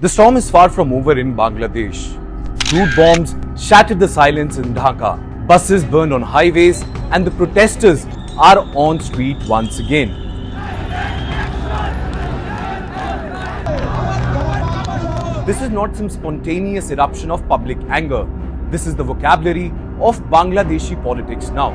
The storm is far from over in Bangladesh. Crude bombs shattered the silence in Dhaka. Buses burned on highways and the protesters are on street once again. This is not some spontaneous eruption of public anger. This is the vocabulary of Bangladeshi politics now.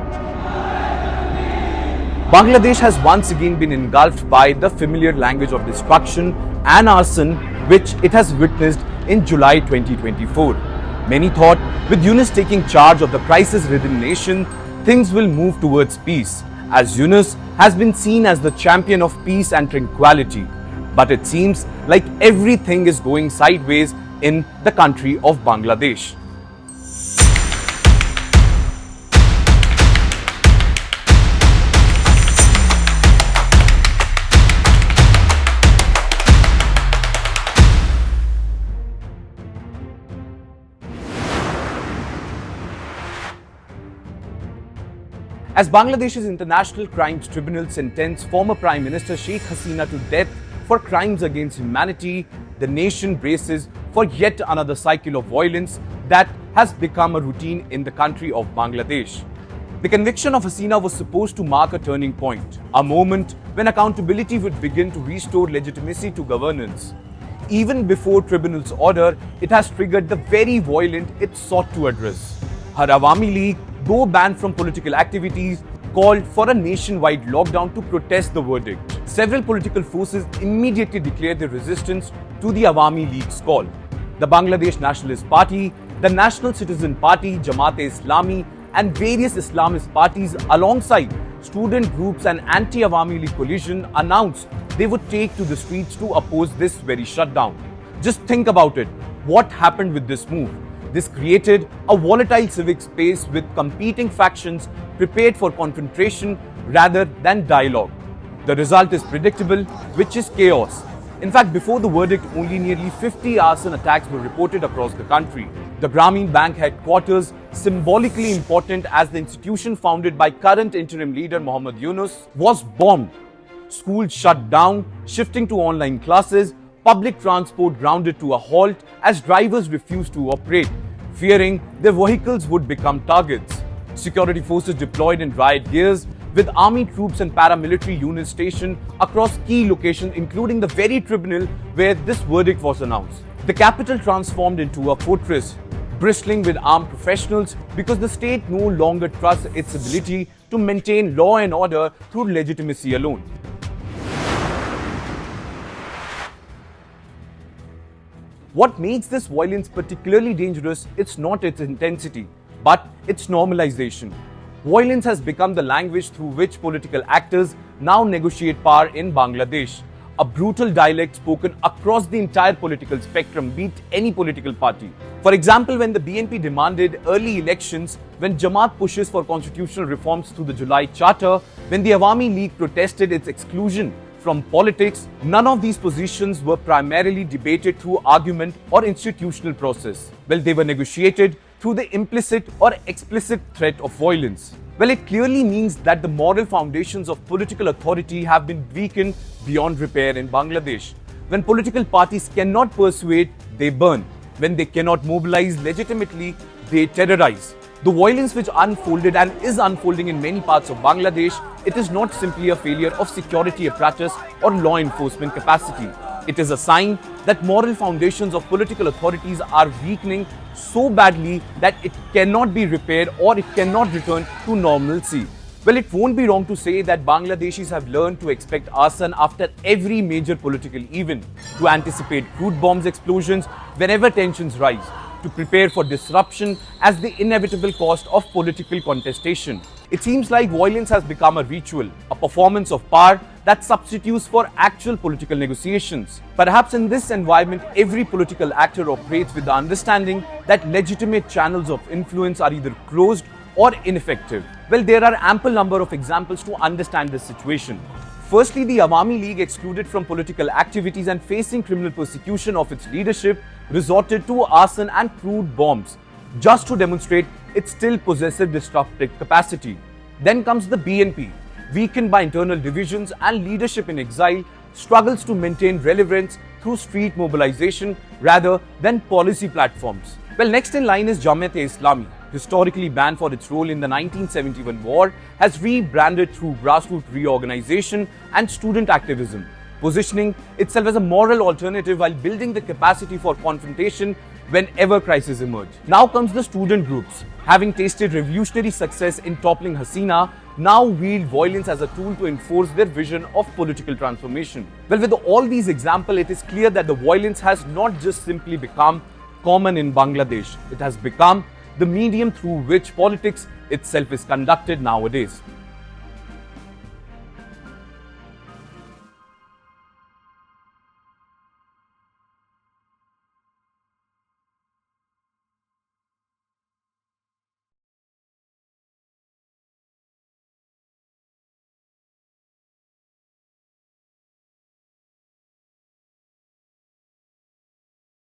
Bangladesh has once again been engulfed by the familiar language of destruction and arson which it has witnessed in July 2024. Many thought with Yunus taking charge of the crisis-ridden nation, things will move towards peace, as Yunus has been seen as the champion of peace and tranquility. But it seems like everything is going sideways in the country of Bangladesh. As Bangladesh's International Crimes Tribunal sentenced former Prime Minister Sheikh Hasina to death for crimes against humanity, the nation braces for yet another cycle of violence that has become a routine in the country of Bangladesh. The conviction of Hasina was supposed to mark a turning point, a moment when accountability would begin to restore legitimacy to governance. Even before tribunal's order, it has triggered the very violence it sought to address. Her Awami League, though banned from political activities, called for a nationwide lockdown to protest the verdict. Several political forces immediately declared their resistance to the Awami League's call. The Bangladesh Nationalist Party, the National Citizen Party, Jamaat-e-Islami, and various Islamist parties alongside student groups and anti-Awami League coalition announced they would take to the streets to oppose this very shutdown. Just think about it. What happened with this move? This created a volatile civic space with competing factions prepared for confrontation rather than dialogue. The result is predictable, which is chaos. In fact, before the verdict, only nearly 50 arson attacks were reported across the country. The Grameen Bank headquarters, symbolically important as the institution founded by current interim leader Mohammad Yunus, was bombed. Schools shut down, shifting to online classes. Public transport grounded to a halt as drivers refused to operate, fearing their vehicles would become targets. Security forces deployed in riot gears, with army troops and paramilitary units stationed across key locations, including the very tribunal where this verdict was announced. The capital transformed into a fortress, bristling with armed professionals because the state no longer trusts its ability to maintain law and order through legitimacy alone. What makes this violence particularly dangerous is not its intensity, but its normalization. Violence has become the language through which political actors now negotiate power in Bangladesh, a brutal dialect spoken across the entire political spectrum, be it any political party. For example, when the BNP demanded early elections, when Jamaat pushes for constitutional reforms through the July Charter, when the Awami League protested its exclusion from politics, none of these positions were primarily debated through argument or institutional process. Well, they were negotiated through the implicit or explicit threat of violence. Well, it clearly means that the moral foundations of political authority have been weakened beyond repair in Bangladesh. When political parties cannot persuade, they burn. When they cannot mobilize legitimately, they terrorize. The violence which unfolded and is unfolding in many parts of Bangladesh, it is not simply a failure of security apparatus or law enforcement capacity. It is a sign that moral foundations of political authorities are weakening so badly that it cannot be repaired or it cannot return to normalcy. Well, it won't be wrong to say that Bangladeshis have learned to expect arson after every major political event, to anticipate crude bombs explosions whenever tensions rise, to prepare for disruption as the inevitable cost of political contestation. It seems like violence has become a ritual, a performance of power that substitutes for actual political negotiations. Perhaps in this environment, every political actor operates with the understanding that legitimate channels of influence are either closed or ineffective. Well, there are ample number of examples to understand this situation. Firstly, the Awami League, excluded from political activities and facing criminal persecution of its leadership, resorted to arson and crude bombs just to demonstrate its still possessive destructive capacity. Then comes the BNP, weakened by internal divisions and leadership in exile, struggles to maintain relevance through street mobilization rather than policy platforms. Well, next in line is Jamaat-e-Islami, historically banned for its role in the 1971 war, has rebranded through grassroots reorganization and student activism, positioning itself as a moral alternative while building the capacity for confrontation whenever crises emerge. Now comes the student groups. Having tasted revolutionary success in toppling Hasina, now wield violence as a tool to enforce their vision of political transformation. Well, with all these examples, it is clear that the violence has not just simply become common in Bangladesh. It has become the medium through which politics itself is conducted nowadays.